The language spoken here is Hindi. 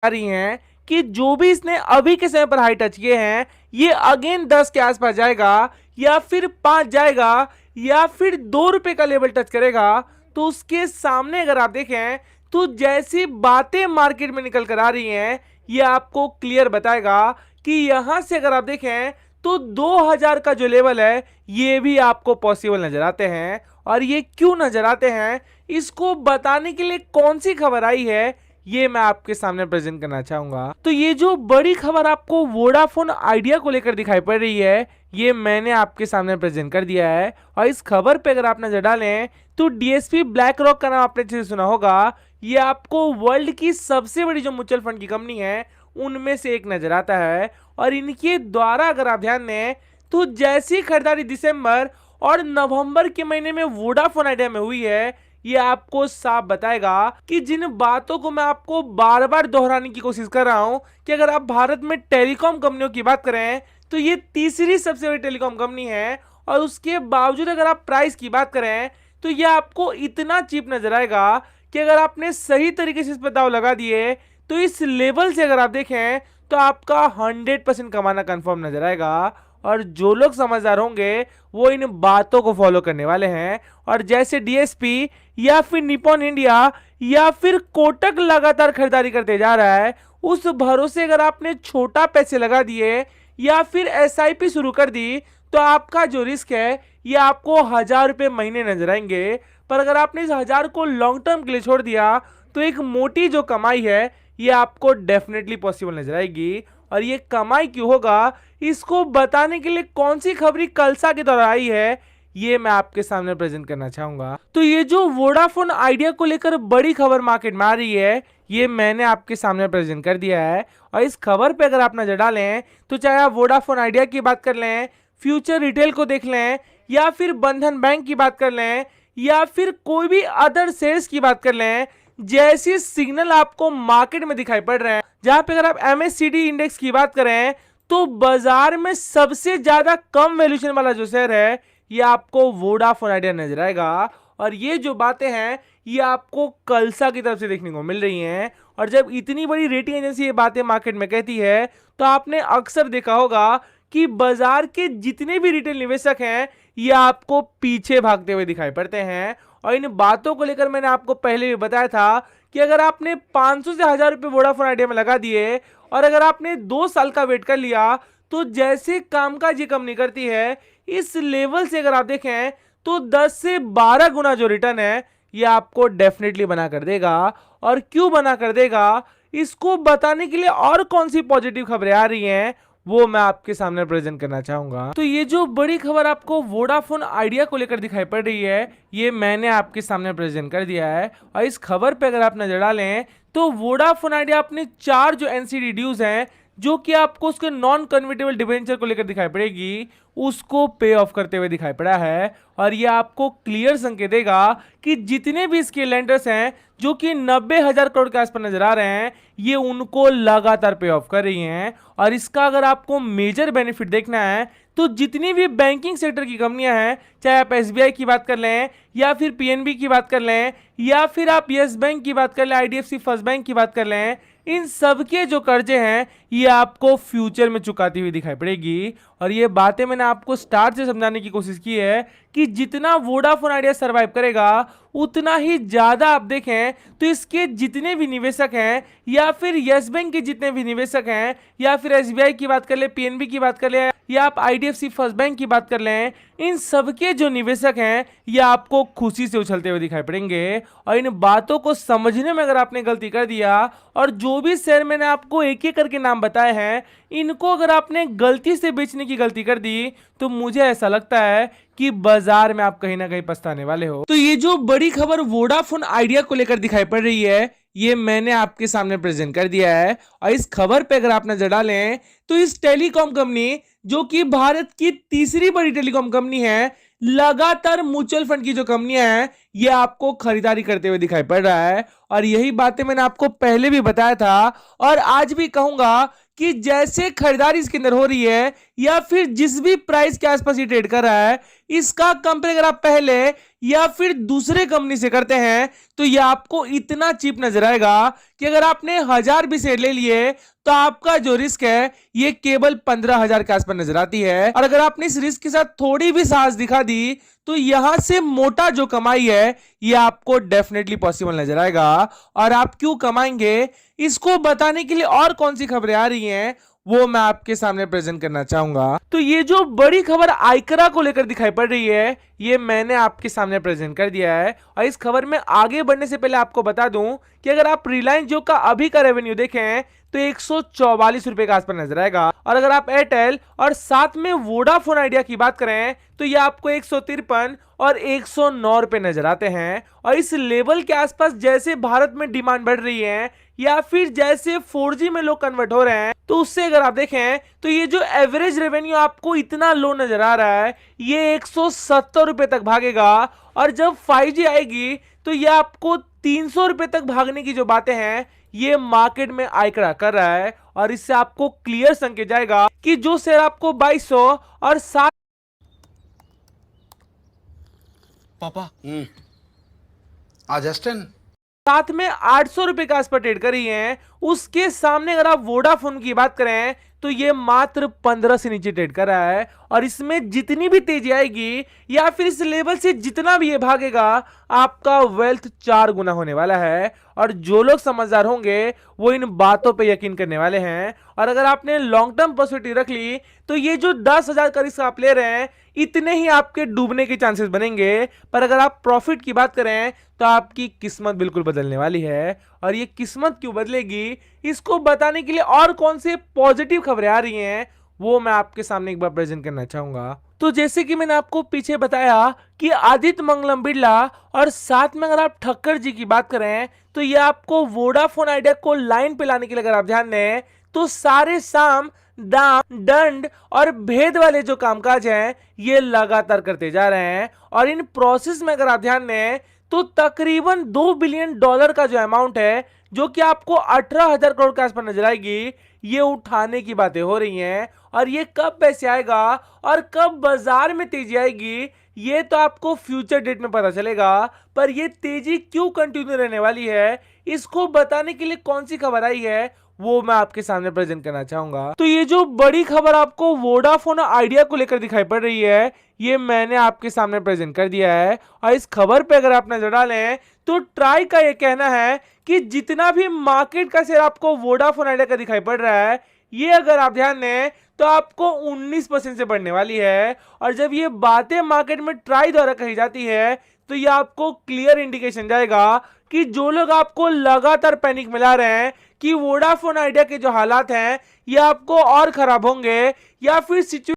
रही हैं कि जो भी इसने अभी के समय पर हाई टच किए हैं ये अगेन 10 के आसपास जाएगा या फिर 5 जाएगा या फिर 2 रुपए का लेवल टच करेगा। तो उसके सामने अगर आप देखें तो जैसी बातें मार्केट में निकल कर आ रही हैं ये आपको क्लियर बताएगा कि यहां से अगर आप देखें तो 2000 का जो लेवल है ये भी आपको पॉसिबल नजर आते हैं। और ये क्यों नजर आते हैं इसको बताने के लिए कौन सी खबर आई है ये मैं आपके सामने प्रेजेंट करना चाहूंगा। तो ये जो बड़ी खबर आपको वोडाफोन आइडिया को लेकर दिखाई पड़ रही है ये मैंने आपके सामने प्रेजेंट कर दिया है। और इस खबर पे अगर आप नजर डालें तो डीएसपी ब्लैक रॉक का नाम आपने अच्छे से सुना होगा। ये आपको वर्ल्ड की सबसे बड़ी जो म्यूचुअल फंड की कंपनी है उनमें से एक नजर आता है। और इनके द्वारा अगर आप ध्यान दें तो जैसी खरीदारी दिसंबर और नवंबर के महीने में वोडाफोन आइडिया में हुई है ये आपको साफ बताएगा कि जिन बातों को मैं आपको बार बार दोहराने की कोशिश कर रहा हूं कि अगर आप भारत में टेलीकॉम कंपनियों की बात करें तो ये तीसरी सबसे बड़ी टेलीकॉम कंपनी है। और उसके बावजूद अगर आप प्राइस की बात करें तो ये आपको इतना चीप नजर आएगा कि अगर आपने सही तरीके से इस पर दाव लगा दिए तो इस लेवल से अगर आप देखें तो आपका 100% कमाना कंफर्म नजर आएगा। और जो लोग समझदार होंगे वो इन बातों को फॉलो करने वाले हैं। और जैसे डीएसपी या फिर निपॉन इंडिया या फिर कोटक लगातार खरीदारी करते जा रहा है उस भरोसे अगर आपने छोटा पैसे लगा दिए या फिर एसआईपी शुरू कर दी तो आपका जो रिस्क है ये आपको 1000 रुपए महीने नजर आएंगे। पर अगर आपने इस 1000 को लॉन्ग टर्म के लिए छोड़ दिया तो एक मोटी जो कमाई है ये आपको डेफिनेटली पॉसिबल नजर आएगी। और ये कमाई क्यों होगा इसको बताने के लिए कौन सी खबरी कलसा के दौरान आई है ये मैं आपके सामने प्रेजेंट करना चाहूंगा। तो ये जो वोडाफोन आइडिया को लेकर बड़ी खबर मार्केट में आ रही है ये मैंने आपके सामने प्रेजेंट कर दिया है। और इस खबर पे अगर आप नजर डालें तो चाहे आप वोडाफोन आइडिया की बात कर लें, फ्यूचर रिटेल को देख लें या फिर बंधन बैंक की बात कर लें या फिर कोई भी अदर शेयर्स की बात कर लें, जैसी सिग्नल आपको मार्केट में दिखाई पड़ रहे हैं जहां पे अगर आप एमएससीडी इंडेक्स की बात करें तो बाजार में सबसे ज्यादा कम वैल्यूएशन वाला जो शेयर है ये आपको वोडाफोन आइडिया नजर आएगा। और ये जो बातें हैं ये आपको कलसा की तरफ से देखने को मिल रही हैं। और जब इतनी बड़ी रेटिंग एजेंसी ये बातें मार्केट में कहती है तो आपने अक्सर देखा होगा कि बाजार के जितने भी रिटेल निवेशक हैं ये आपको पीछे भागते हुए दिखाई पड़ते हैं। और इन बातों को लेकर मैंने आपको पहले भी बताया था कि अगर आपने 500 से 1000 रुपए वोडाफोन आइडिया में लगा दिए और अगर आपने 2 साल का वेट कर लिया तो जैसे कामकाज ये कंपनी करती है इस लेवल से अगर आप देखें तो 10 से 12 गुना जो रिटर्न है ये आपको डेफिनेटली बना कर देगा। और क्यों बना कर देगा इसको बताने के लिए और कौन सी पॉजिटिव खबरें आ रही हैं वो मैं आपके सामने प्रेजेंट करना चाहूंगा। तो ये जो बड़ी खबर आपको वोडाफोन आइडिया को लेकर दिखाई पड़ रही है ये मैंने आपके सामने प्रेजेंट कर दिया है। और इस खबर पे अगर आप नजर डालें तो वोडाफोन आइडिया अपने 4 जो एनसीडी ड्यूज हैं जो कि आपको उसके नॉन कन्वर्टेबल डिबेंचर को लेकर दिखाई पड़ेगी उसको पे ऑफ करते हुए दिखाई पड़ा है। और ये आपको क्लियर संकेत देगा कि जितने भी इसके लेंडर्स हैं जो कि 90,000 करोड़ के आसपास नजर आ रहे हैं ये उनको लगातार पे ऑफ कर रही हैं। और इसका अगर आपको मेजर बेनिफिट देखना है तो जितनी भी बैंकिंग सेक्टर की कंपनियां हैं चाहे आप एसबीआई की बात कर लें या फिर पीएनबी की बात कर लें या फिर आप यस बैंक की बात कर लें, आईडीएफसी फर्स्ट बैंक की बात कर लें, इन सबके जो कर्जे हैं ये आपको फ्यूचर में चुकाती हुई दिखाई पड़ेगी। और ये बातें मैंने आपको स्टार्ट से समझाने की कोशिश की है कि जितना वोडाफोन आइडिया सरवाइव करेगा उतना ही ज्यादा आप देखें तो इसके जितने भी निवेशक हैं या फिर यस बैंक के जितने भी निवेशक हैं या फिर एसबीआई की बात कर ले, पीएनबी की बात कर ले या आप आईडीएफसी फर्स्ट बैंक की बात कर लें, इन सबके जो निवेशक हैं ये आपको खुशी से उछलते हुए दिखाई पड़ेंगे। और इन बातों को समझने में अगर आपने गलती कर दिया और जो भी शेयर मैंने आपको एक एक करके नाम बताए हैं इनको अगर आपने गलती से बेचने की गलती कर दी तो मुझे ऐसा लगता है कि बाजार में आप कहीं ना कहीं पछताने वाले हो। तो ये जो बड़ी खबर वोडाफोन आइडिया को लेकर दिखाई पड़ रही है ये मैंने आपके सामने प्रेजेंट कर दिया है। और इस खबर पे अगर आप नजर डालें तो इस टेलीकॉम कंपनी जो कि भारत की तीसरी बड़ी टेलीकॉम कंपनी है लगातार म्यूचुअल फंड की जो कंपनियां हैं ये आपको खरीदारी करते हुए दिखाई पड़ रहा है। और यही बातें मैंने आपको पहले भी बताया था और आज भी कहूंगा कि जैसे खरीदारी इसके अंदर हो रही है या फिर जिस भी प्राइस के आसपास ये ट्रेड कर रहा है इसका कंपेयर अगर आप पहले या फिर दूसरे कंपनी से करते हैं तो ये आपको इतना चीप नजर आएगा कि अगर आपने 1000 भी शेयर ले लिए तो आपका जो रिस्क है ये केवल 15,000 के आसपास नजर आती है। और अगर आपने इस रिस्क के साथ थोड़ी भी साहस दिखा दी तो यहां से मोटा जो कमाई है ये आपको डेफिनेटली पॉसिबल नजर आएगा। और आप क्यों कमाएंगे इसको बताने के लिए और कौन सी खबरें आ रही हैं वो मैं आपके सामने प्रेजेंट करना चाहूंगा। तो ये जो बड़ी खबर आइकरा को लेकर दिखाई पड़ रही है ये मैंने आपके सामने प्रेजेंट कर दिया है। और इस खबर में आगे बढ़ने से पहले आपको बता दूं कि अगर आप रिलायंस जियो का अभी का रेवेन्यू देखें तो 144 रुपए के आसपास नजर आएगा। और अगर आप एयरटेल और साथ में वोडाफोन आइडिया की बात करें तो ये आपको 153 और 109 रुपए नजर आते हैं। और इस लेवल के आसपास जैसे भारत में डिमांड बढ़ रही है या फिर जैसे 4G में लोग कन्वर्ट हो रहे हैं तो उससे अगर आप देखें तो ये जो एवरेज रेवेन्यू आपको इतना लो नजर आ रहा है ये 170 रुपए तक भागेगा। और जब 5G आएगी तो ये आपको 300 रुपए तक भागने की जो बातें हैं ये मार्केट में आइकरा कर रहा है। और इससे आपको क्लियर संकेत जाएगा कि जो शेयर आपको 2200 और 7 पापा आज एस्टन साथ में 800 रुपए के आसपास ट्रेड कर रही हैं उसके सामने अगर आप वोडाफोन की बात करें तो ये मात्र 15 से नीचे ट्रेड कर रहा है। और इसमें जितनी भी तेजी आएगी या फिर इस लेवल से जितना भी ये भागेगा आपका वेल्थ 4 गुना होने वाला है। और जो लोग समझदार होंगे वो इन बातों पे यकीन करने वाले हैं। और अगर आपने लॉन्ग टर्म पॉसिबिलिटी रख ली तो ये जो 10,000 का रिस्क आप ले रहे हैं इतने ही आपके डूबने के चांसेस बनेंगे। पर अगर आप प्रॉफिट की बात करें तो आपकी किस्मत बिल्कुल बदलने वाली है। और ये किस्मत क्यों बदलेगी इसको बताने के लिए और कौन से पॉजिटिव खबरें आ रही हैं वो मैं आपके सामने एक बार प्रेजेंट करना चाहूंगा। तो जैसे कि मैंने आपको पीछे बताया कि आदित्य मंगलम बिरला और साथ में अगर आप ठक्कर जी की बात करें तो ये आपको वोडाफोन आइडिया को लाइन पे लाने के लिए अगर आप ध्यान दें तो सारे साम दाम दंड और भेद वाले जो कामकाज हैं ये लगातार करते जा रहे हैं। और इन प्रोसेस में अगर आप ध्यान दें तो तकरीबन $2 बिलियन का जो अमाउंट है जो कि आपको 18,000 करोड़ के आसपास नजर आएगी ये उठाने की बातें हो रही हैं। और ये कब पैसे आएगा और कब बाजार में तेजी आएगी ये तो आपको फ्यूचर डेट में पता चलेगा। पर ये तेजी क्यों कंटिन्यू रहने वाली है इसको बताने के लिए कौन सी खबर आई है वो मैं आपके सामने प्रेजेंट करना चाहूंगा। तो ये जो बड़ी खबर आपको वोडाफोन आइडिया को लेकर दिखाई पड़ रही है ये मैंने आपके सामने प्रेजेंट कर दिया है। और इस खबर पे अगर आप नजर डालें तो ट्राई का ये कहना है कि जितना भी मार्केट का शेयर आपको वोडाफोन आइडिया का दिखाई पड़ रहा है ये अगर आप ध्यान दें तो आपको 19% से बढ़ने वाली है। और जब ये बातें मार्केट में ट्राई द्वारा कही जाती है तो ये आपको क्लियर इंडिकेशन जाएगा कि जो लोग आपको लगातार पैनिक मिला रहे हैं कि वोडाफोन आइडिया के जो हालात हैं ये आपको और खराब होंगे या फिर सिचुएशन